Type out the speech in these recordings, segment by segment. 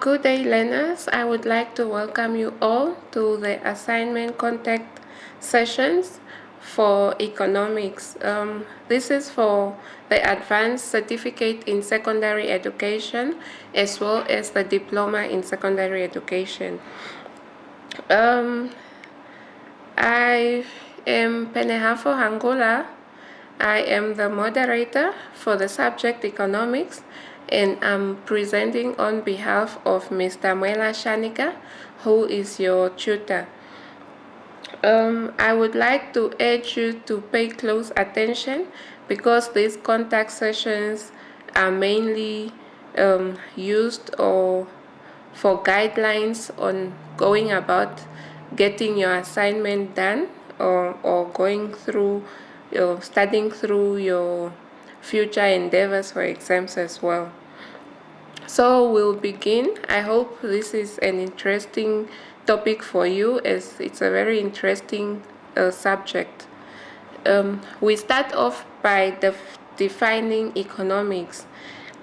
Good day, learners. I would like to welcome you all to the assignment contact sessions for economics. This is for the advanced certificate in secondary education as well as the diploma in secondary education. I am Penehafo Hangola. I am the moderator for the subject economics, and I'm presenting on behalf of Mr. Mwela Shanika, who is your tutor. I would like to urge you to pay close attention because these contact sessions are mainly used for guidelines on going about getting your assignment done or going through studying through your future endeavors for exams as well. So we'll begin. I hope this is an interesting topic for you as it's a very interesting subject. We start off by defining economics.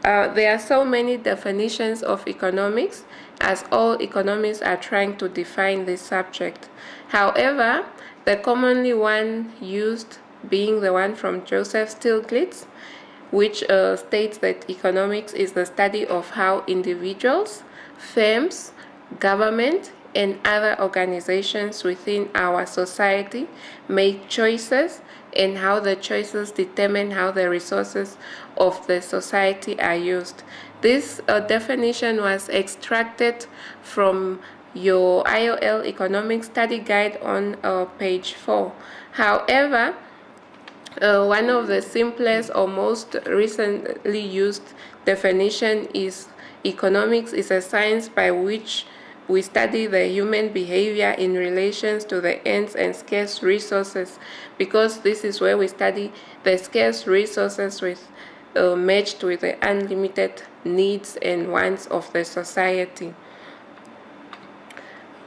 There are so many definitions of economics as all economists are trying to define this subject. However, the commonly one used being the one from Joseph Stiglitz, which states that economics is the study of how individuals, firms, government, and other organizations within our society make choices and how the choices determine how the resources of the society are used. This definition was extracted from your IOL Economic Study Guide on page 4. However, one of the simplest or most recently used definition is economics is a science by which we study the human behavior in relation to the ends and scarce resources, because this is where we study the scarce resources matched with the unlimited needs and wants of the society.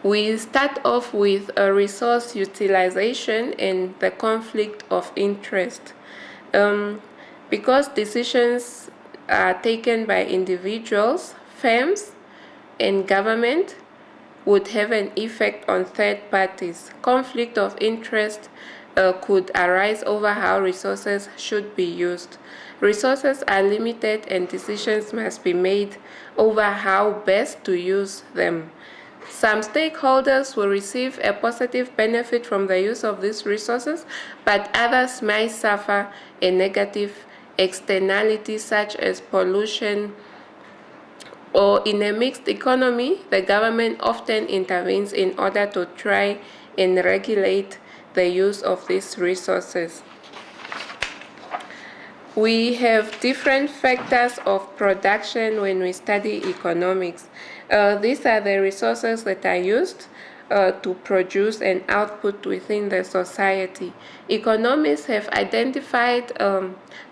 We start off with a resource utilization and the conflict of interest. Because decisions are taken by individuals, firms, and government would have an effect on third parties. Conflict of interest could arise over how resources should be used. Resources are limited and decisions must be made over how best to use them. Some stakeholders will receive a positive benefit from the use of these resources, but others might suffer a negative externality such as pollution. Or in a mixed economy, the government often intervenes in order to try and regulate the use of these resources. We have different factors of production when we study economics. These are the resources that are used to produce an output within the society. Economists have identified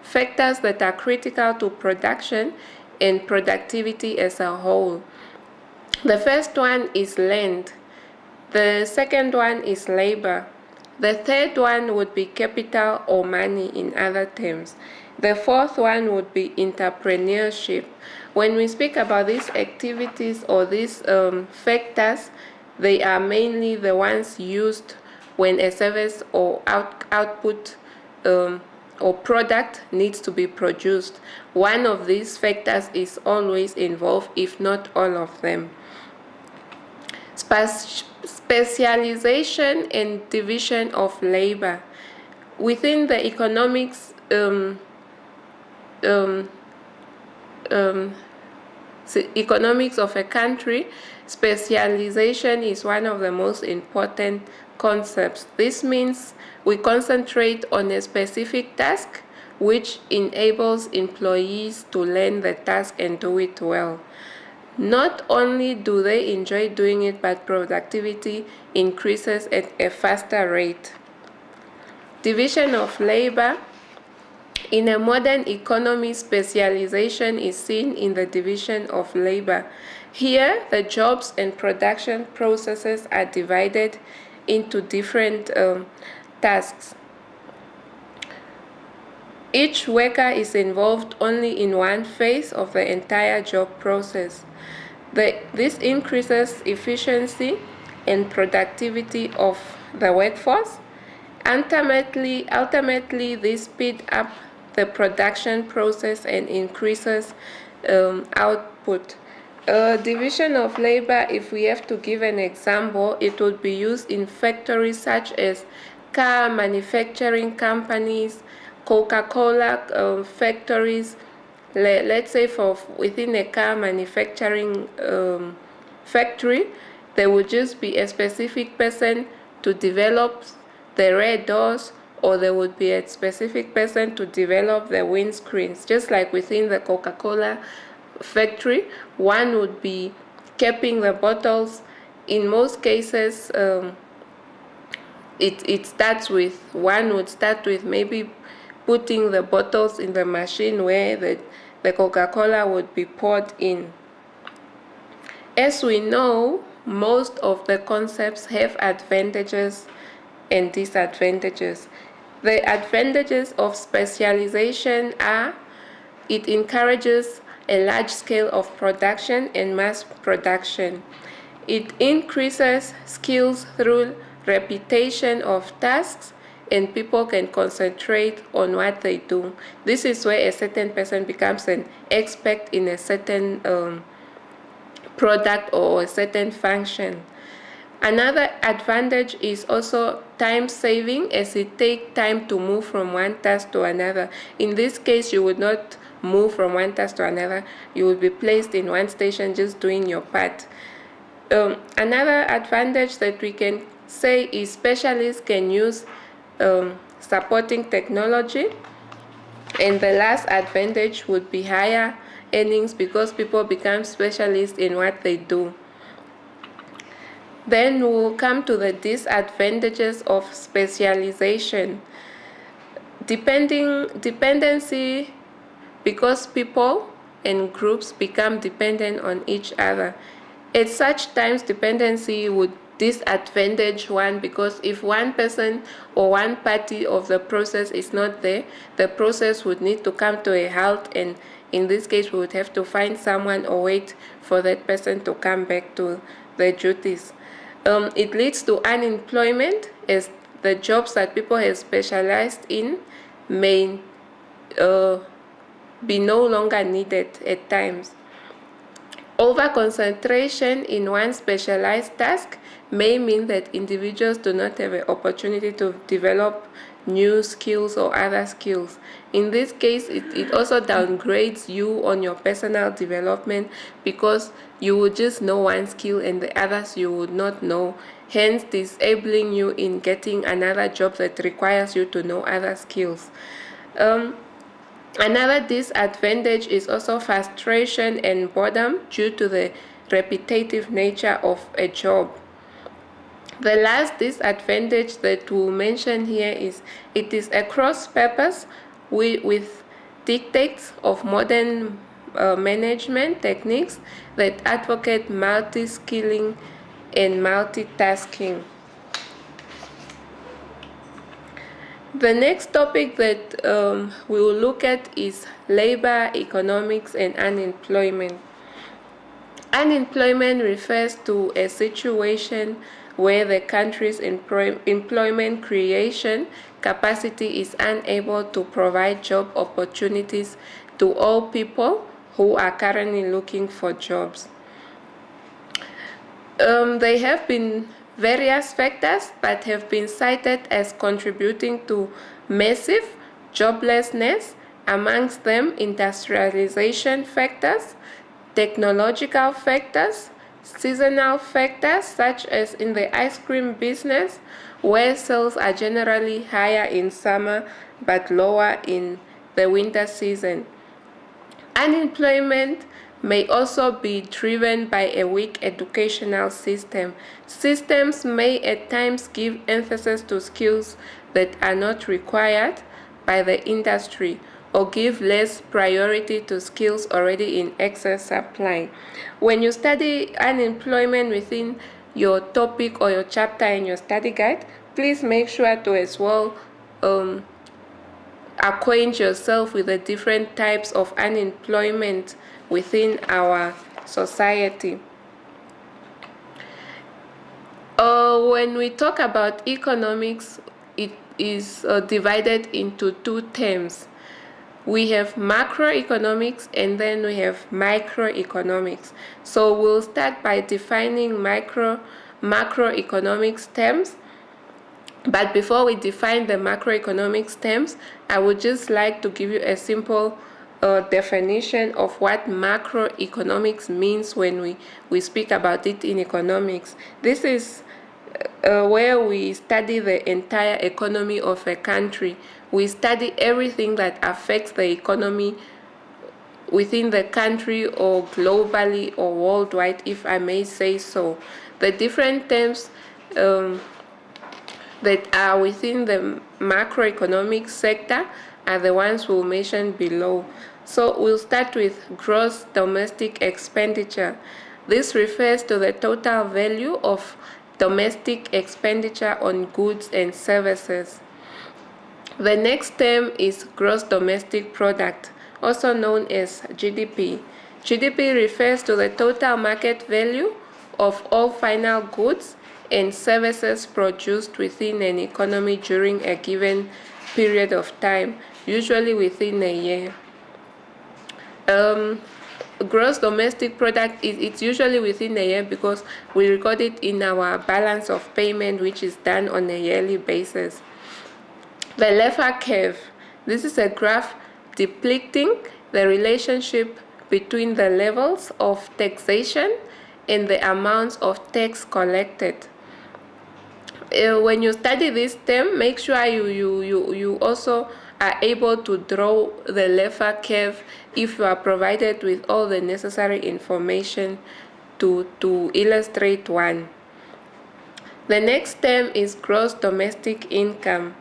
factors that are critical to production and productivity as a whole. The first one is land. The second one is labor. The third one would be capital or money in other terms. The fourth one would be entrepreneurship. When we speak about these activities or these factors, they are mainly the ones used when a service or output or product needs to be produced. One of these factors is always involved, if not all of them. Specialization and division of labor. Within the economics economics of a country, specialization is one of the most important concepts. This means we concentrate on a specific task which enables employees to learn the task and do it well. Not only do they enjoy doing it, but productivity increases at a faster rate. Division of labor. In a modern economy, specialization is seen in the division of labor. Here, the jobs and production processes are divided into different tasks. Each worker is involved only in one phase of the entire job process. This increases efficiency and productivity of the workforce. Ultimately, this speeds up the production process and increases output. Division of labor, if we have to give an example, it would be used in factories such as car manufacturing companies, Coca-Cola factories. Let's say within a car manufacturing factory, there would just be a specific person to develop the rear doors, or there would be a specific person to develop the windscreens. Just like within the Coca-Cola factory, one would be capping the bottles. In most cases, it starts with, one would start with maybe putting the bottles in the machine where the Coca-Cola would be poured in. As we know, most of the concepts have advantages and disadvantages. The advantages of specialization are it encourages a large scale of production and mass production. It increases skills through repetition of tasks, and people can concentrate on what they do. This is where a certain person becomes an expert in a certain product or a certain function. Another advantage is also time saving, as it takes time to move from one task to another. In this case, you would not move from one task to another. You will be placed in one station just doing your part. Another advantage that we can say is specialists can use supporting technology. And the last advantage would be higher earnings, because people become specialists in what they do. Then we'll come to the disadvantages of specialization. Dependency, because people and groups become dependent on each other. At such times, dependency would disadvantage one, because if one person or one party of the process is not there, the process would need to come to a halt, and in this case, we would have to find someone or wait for that person to come back to the duties. It leads to unemployment, as the jobs that people have specialized in may be no longer needed at times. Over-concentration in one specialized task may mean that individuals do not have an opportunity to develop new skills or other skills. In this case, it also downgrades you on your personal development, because you would just know one skill and the others you would not know, hence disabling you in getting another job that requires you to know other skills. Another disadvantage is also frustration and boredom due to the repetitive nature of a job. The last disadvantage that we'll mention here is it is a cross-purpose with dictates of modern management techniques that advocate multi-skilling and multitasking. The next topic that we will look at is labor, economics, and unemployment. Unemployment refers to a situation where the country's employment creation capacity is unable to provide job opportunities to all people who are currently looking for jobs. There have been various factors that have been cited as contributing to massive joblessness, amongst them industrialization factors, technological factors, seasonal factors such as in the ice cream business, where sales are generally higher in summer but lower in the winter season. Unemployment may also be driven by a weak educational system. Systems may at times give emphasis to skills that are not required by the industry, or give less priority to skills already in excess supply. When you study unemployment within your topic or your chapter in your study guide, please make sure to as well acquaint yourself with the different types of unemployment within our society. When we talk about economics, it is divided into two terms. We have macroeconomics and then we have microeconomics. So we'll start by defining macroeconomics terms. But before we define the macroeconomics terms, I would just like to give you a simple definition of what macroeconomics means when we speak about it in economics. This is where we study the entire economy of a country. We study everything that affects the economy within the country or globally or worldwide, if I may say so. The different terms that are within the macroeconomic sector are the ones we'll mention below. So we'll start with gross domestic expenditure. This refers to the total value of domestic expenditure on goods and services. The next term is gross domestic product, also known as GDP. GDP refers to the total market value of all final goods and services produced within an economy during a given period of time, usually within a year. Gross domestic product it's usually within a year because we record it in our balance of payment, which is done on a yearly basis. The Laffer curve. This is a graph depicting the relationship between the levels of taxation and the amounts of tax collected. When you study this term, make sure you also are able to draw the Laffer curve if you are provided with all the necessary information to illustrate one. The next term is gross domestic income.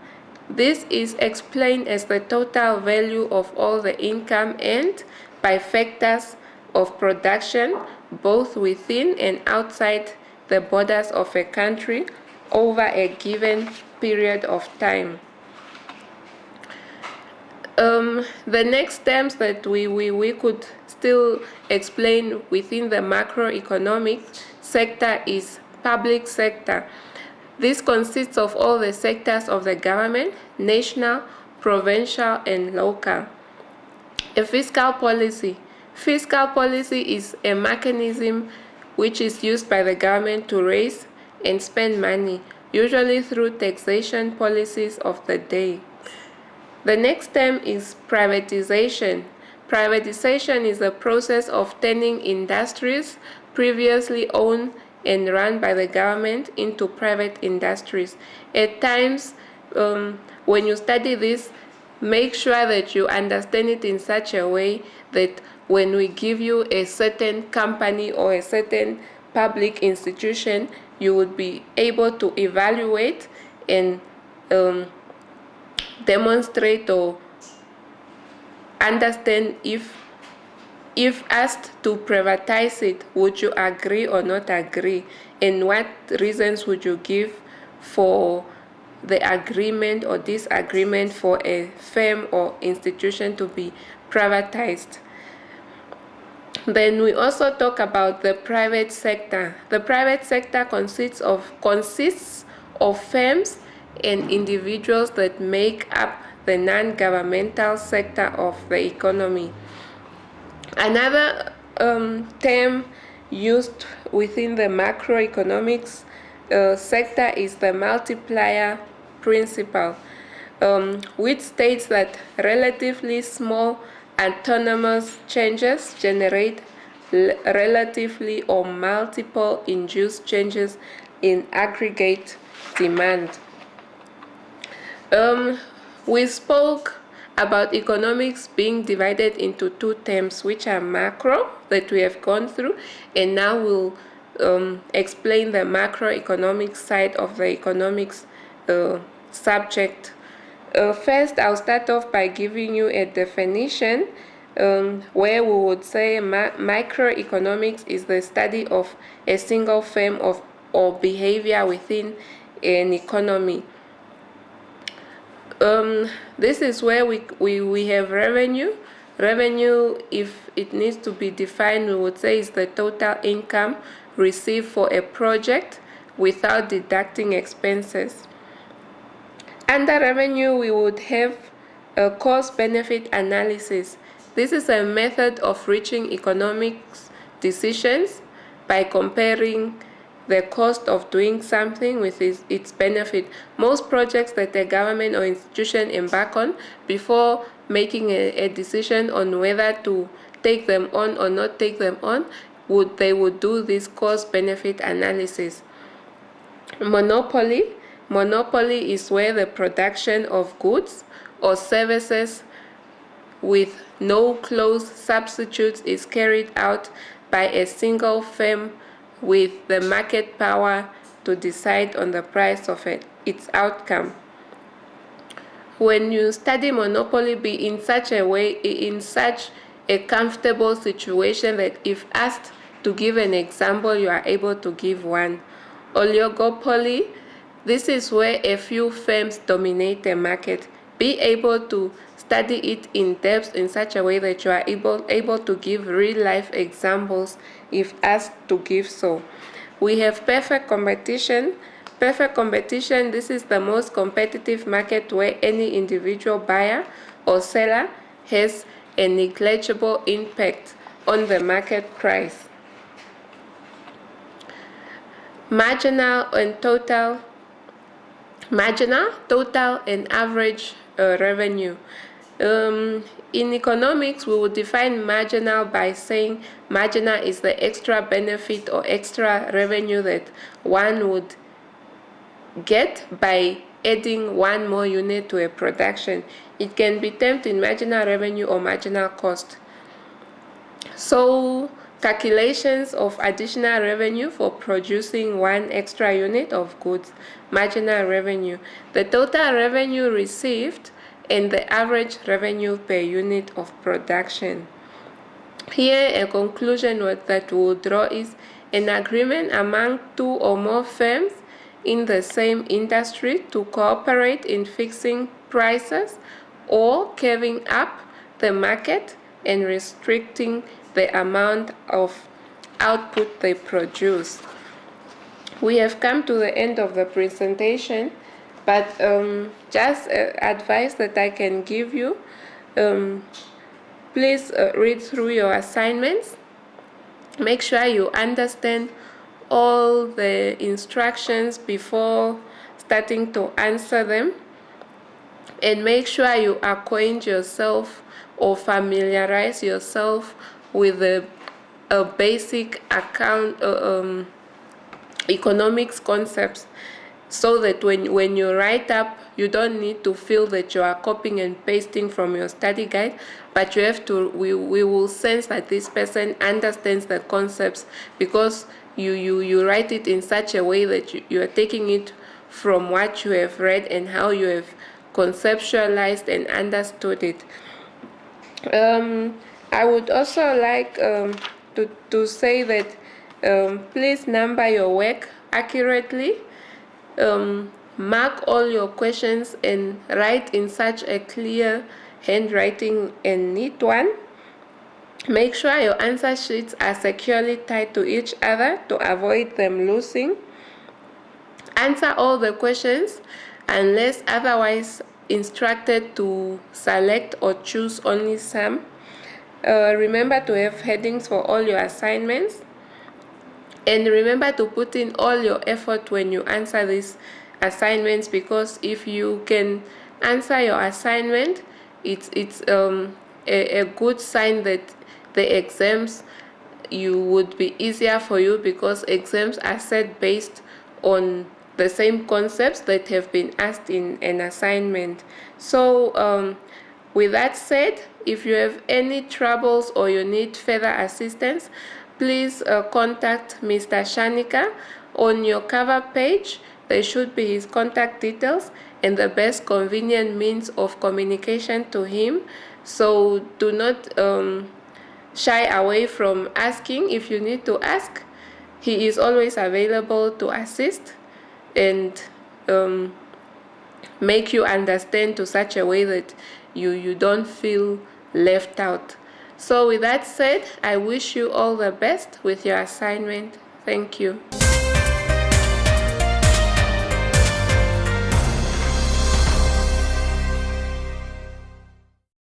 This is explained as the total value of all the income earned by factors of production, both within and outside the borders of a country over a given period of time. The next terms that we could still explain within the macroeconomic sector is public sector. This consists of all the sectors of the government, national, provincial, and local. A fiscal policy. Fiscal policy is a mechanism which is used by the government to raise and spend money, usually through taxation policies of the day. The next term is privatization. Privatization is the process of turning industries previously owned and run by the government into private industries. At times, when you study this, make sure that you understand it in such a way that when we give you a certain company or a certain public institution, you would be able to evaluate and demonstrate or understand if asked to privatize it, would you agree or not agree, and what reasons would you give for the agreement or disagreement for a firm or institution to be privatized. Then we also talk about the private sector. The private sector consists of firms and individuals that make up the non-governmental sector of the economy. Another term used within the macroeconomics sector is the multiplier principle, which states that relatively small autonomous changes generate relatively or multiple induced changes in aggregate demand. We spoke about economics being divided into two terms, which are macro, that we have gone through, and now we'll explain the macroeconomic side of the economics subject. First, I'll start off by giving you a definition where we would say microeconomics is the study of a single firm or behavior within an economy. This is where we have revenue. Revenue, if it needs to be defined, we would say is the total income received for a project without deducting expenses. Under revenue, we would have a cost-benefit analysis. This is a method of reaching economics decisions by comparing the cost of doing something with its benefit. Most projects that a government or institution embark on, before making a decision on whether to take them on or not take them on, they would do this cost-benefit analysis. Monopoly is where the production of goods or services with no close substitutes is carried out by a single firm with the market power to decide on the price of its outcome. When you study monopoly, be in such a comfortable situation that if asked to give an example, you are able to give one. Oligopoly, this is where a few firms dominate the market. Be able to study it in depth in such a way that you are able to give real-life examples if asked to give so. We have perfect competition. Perfect competition, this is the most competitive market where any individual buyer or seller has a negligible impact on the market price. Marginal, total, and average revenue. In economics, we will define marginal by saying marginal is the extra benefit or extra revenue that one would get by adding one more unit to a production. It can be termed in marginal revenue or marginal cost. So, calculations of additional revenue for producing one extra unit of goods, marginal revenue. The total revenue received and the average revenue per unit of production. Here, a conclusion that we'll draw is an agreement among two or more firms in the same industry to cooperate in fixing prices or carving up the market and restricting the amount of output they produce. We have come to the end of the presentation, but just advice that I can give you, please read through your assignments. Make sure you understand all the instructions before starting to answer them, and make sure you acquaint yourself or familiarize yourself with the basic economics concepts, so that when you write up, you don't need to feel that you are copying and pasting from your study guide, but you have to, we will sense that this person understands the concepts, because you write it in such a way that you are taking it from what you have read and how you have conceptualized and understood it. I would also like to say that please number your work accurately. Mark all your questions and write in such a clear handwriting and neat one. Make sure your answer sheets are securely tied to each other to avoid them losing. Answer all the questions unless otherwise instructed to select or choose only some. Remember to have headings for all your assignments, and remember to put in all your effort when you answer these assignments, because if you can answer your assignment, it's a good sign that the exams would be easier for you, because exams are set based on the same concepts that have been asked in an assignment. So with that said, if you have any troubles or you need further assistance, please contact Mr. Shanika. On your cover page, there should be his contact details and the best convenient means of communication to him. So do not shy away from asking. If you need to ask, he is always available to assist and make you understand to such a way that you don't feel left out. So with that said, I wish you all the best with your assignment. Thank you.